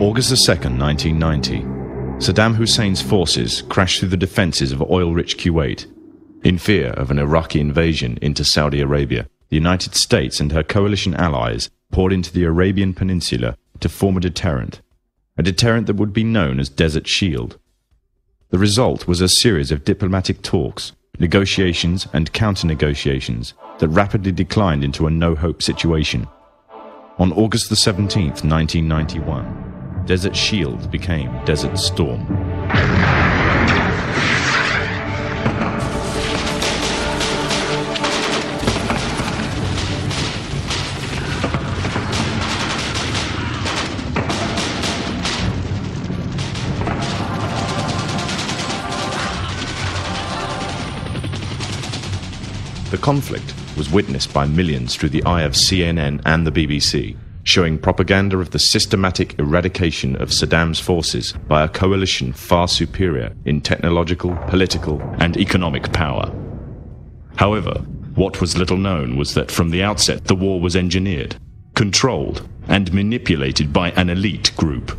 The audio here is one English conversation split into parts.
August 2nd, 1990, Saddam Hussein's forces crashed through the defenses of oil-rich Kuwait. In fear of an Iraqi invasion into Saudi Arabia, the United States and her coalition allies poured into the Arabian Peninsula to form a deterrent that would be known as Desert Shield. The result was a series of diplomatic talks, negotiations and counter-negotiations that rapidly declined into a no-hope situation. On August 17th, 1991, Desert Shield became Desert Storm. The conflict was witnessed by millions through the eye of CNN and the BBC, showing propaganda of the systematic eradication of Saddam's forces by a coalition far superior in technological, political, and economic power. However, what was little known was that from the outset the war was engineered, controlled, and manipulated by an elite group.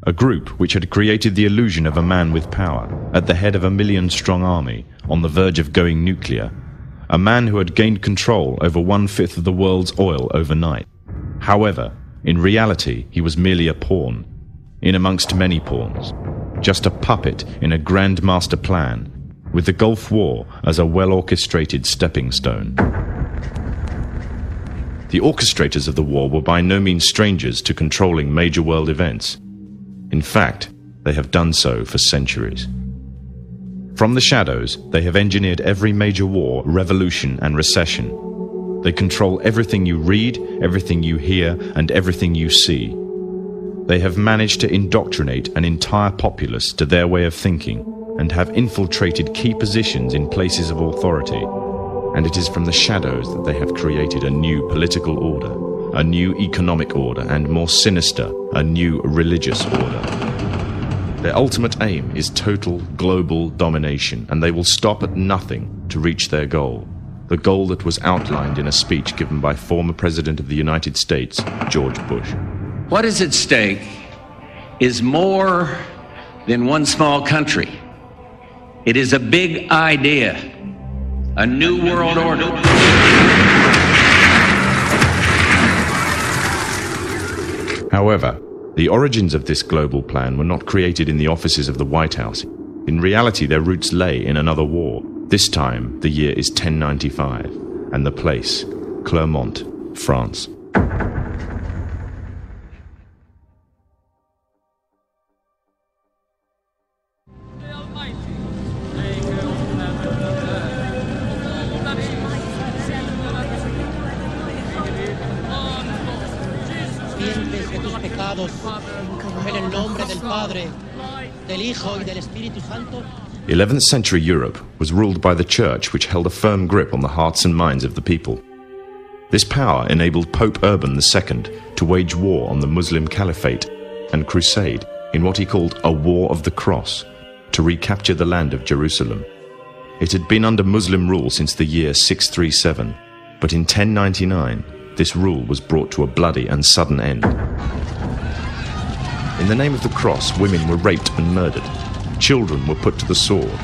A group which had created the illusion of a man with power, at the head of a million-strong army, on the verge of going nuclear. A man who had gained control over 1/5 of the world's oil overnight. However, in reality, he was merely a pawn, in amongst many pawns, just a puppet in a grand master plan, with the Gulf War as a well-orchestrated stepping stone. The orchestrators of the war were by no means strangers to controlling major world events. In fact, they have done so for centuries. From the shadows, they have engineered every major war, revolution, and recession. They control everything you read, everything you hear, and everything you see. They have managed to indoctrinate an entire populace to their way of thinking and have infiltrated key positions in places of authority. And it is from the shadows that they have created a new political order, a new economic order, and more sinister, a new religious order. Their ultimate aim is total global domination, and they will stop at nothing to reach their goal. The goal that was outlined in a speech given by former President of the United States, George Bush. What is at stake is more than one small country. It is a big idea, a new world order. However, the origins of this global plan were not created in the offices of the White House. In reality, their roots lay in another war. This time, the year is 1095, and the place, Clermont, France. En el nombre del Padre, del Hijo y del Espíritu Santo. 11th century Europe was ruled by the Church, which held a firm grip on the hearts and minds of the people. This power enabled Pope Urban II to wage war on the Muslim Caliphate and crusade in what he called a War of the Cross to recapture the land of Jerusalem. It had been under Muslim rule since the year 637, but in 1099 this rule was brought to a bloody and sudden end. In the name of the cross, women were raped and murdered. Children were put to the sword,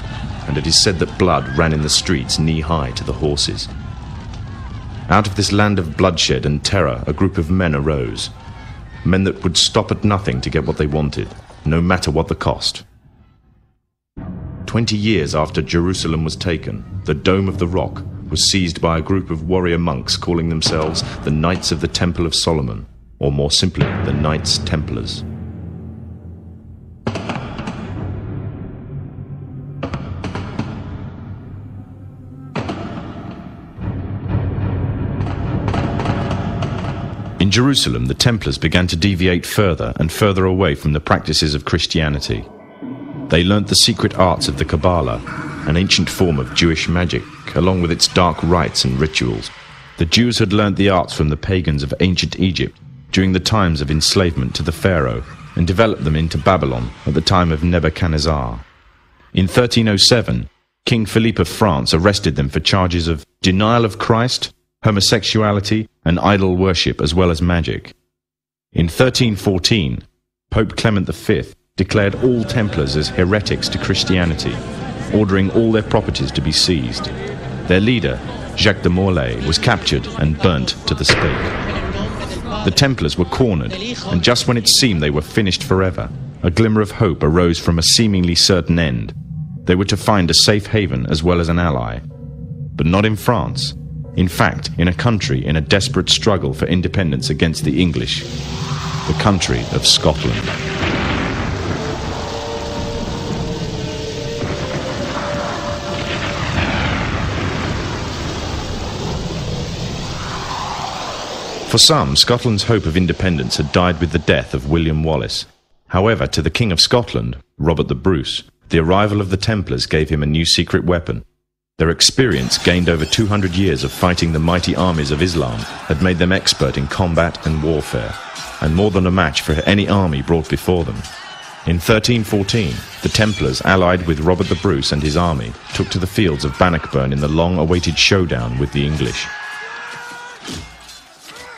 and it is said that blood ran in the streets knee-high to the horses. Out of this land of bloodshed and terror, a group of men arose. Men that would stop at nothing to get what they wanted, no matter what the cost. 20 years after Jerusalem was taken, the Dome of the Rock was seized by a group of warrior monks calling themselves the Knights of the Temple of Solomon, or more simply, the Knights Templars. In Jerusalem, the Templars began to deviate further and further away from the practices of Christianity. They learnt the secret arts of the Kabbalah, an ancient form of Jewish magic, along with its dark rites and rituals. The Jews had learnt the arts from the pagans of ancient Egypt during the times of enslavement to the Pharaoh, and developed them into Babylon at the time of Nebuchadnezzar. In 1307, King Philippe of France arrested them for charges of denial of Christ, homosexuality, and idol worship, as well as magic. In 1314, Pope Clement V declared all Templars as heretics to Christianity, ordering all their properties to be seized. Their leader, Jacques de Molay, was captured and burnt to the stake. The Templars were cornered, and just when it seemed they were finished forever, a glimmer of hope arose from a seemingly certain end. They were to find a safe haven as well as an ally. But not in France. In fact, in a country in a desperate struggle for independence against the English. The country of Scotland. For some, Scotland's hope of independence had died with the death of William Wallace. However, to the King of Scotland, Robert the Bruce, the arrival of the Templars gave him a new secret weapon. Their experience, gained over 200 years of fighting the mighty armies of Islam, had made them expert in combat and warfare, and more than a match for any army brought before them. In 1314, the Templars, allied with Robert the Bruce and his army, took to the fields of Bannockburn in the long-awaited showdown with the English.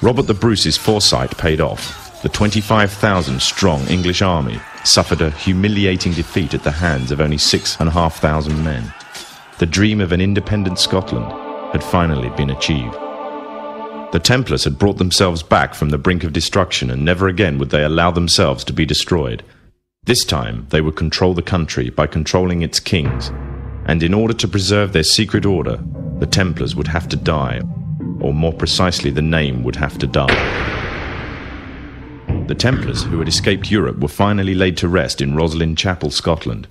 Robert the Bruce's foresight paid off. The 25,000-strong English army suffered a humiliating defeat at the hands of only 6,500 men. The dream of an independent Scotland had finally been achieved. The Templars had brought themselves back from the brink of destruction, and never again would they allow themselves to be destroyed. This time, they would control the country by controlling its kings, and in order to preserve their secret order, the Templars would have to die, or more precisely, the name would have to die. The Templars, who had escaped Europe, were finally laid to rest in Roslin Chapel, Scotland,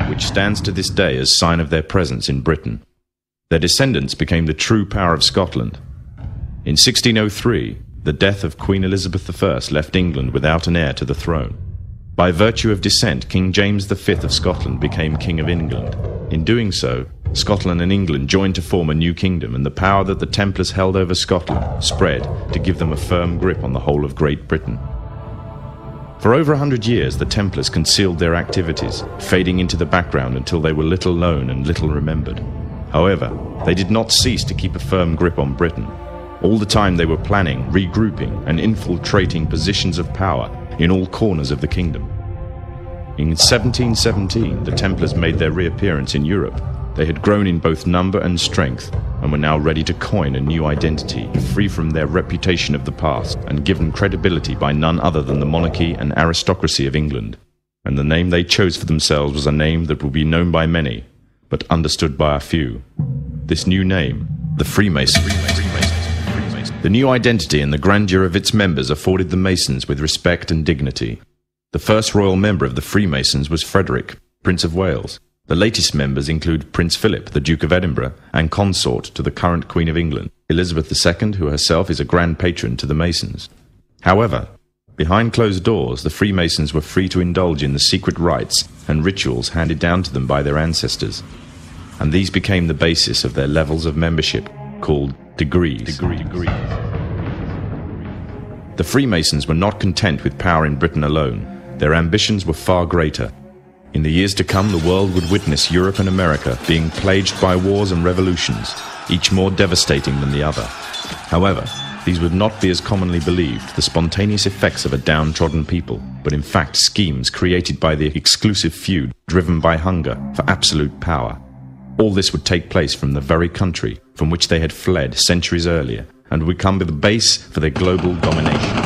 which stands to this day as sign of their presence in Britain. Their descendants became the true power of Scotland. In 1603, the death of Queen Elizabeth I left England without an heir to the throne. By virtue of descent, King James V of Scotland became King of England. In doing so, Scotland and England joined to form a new kingdom, and the power that the Templars held over Scotland spread to give them a firm grip on the whole of Great Britain. For over 100 years, the Templars concealed their activities, fading into the background until they were little known and little remembered. However, they did not cease to keep a firm grip on Britain. All the time they were planning, regrouping, and infiltrating positions of power in all corners of the kingdom. In 1717, the Templars made their reappearance in Europe. They had grown in both number and strength, and were now ready to coin a new identity, free from their reputation of the past, and given credibility by none other than the monarchy and aristocracy of England. And the name they chose for themselves was a name that would be known by many, but understood by a few. This new name, the Freemasonry. The new identity and the grandeur of its members afforded the Masons with respect and dignity. The first royal member of the Freemasons was Frederick, Prince of Wales. The latest members include Prince Philip, the Duke of Edinburgh, and consort to the current Queen of England, Elizabeth II, who herself is a grand patron to the Masons. However, behind closed doors, the Freemasons were free to indulge in the secret rites and rituals handed down to them by their ancestors, and these became the basis of their levels of membership, called degrees. The Freemasons were not content with power in Britain alone. Their ambitions were far greater. In the years to come, the world would witness Europe and America being plagued by wars and revolutions, each more devastating than the other. However, these would not be as commonly believed, the spontaneous effects of a downtrodden people, but in fact schemes created by the exclusive few, driven by hunger for absolute power. All this would take place from the very country from which they had fled centuries earlier, and would become the base for their global domination.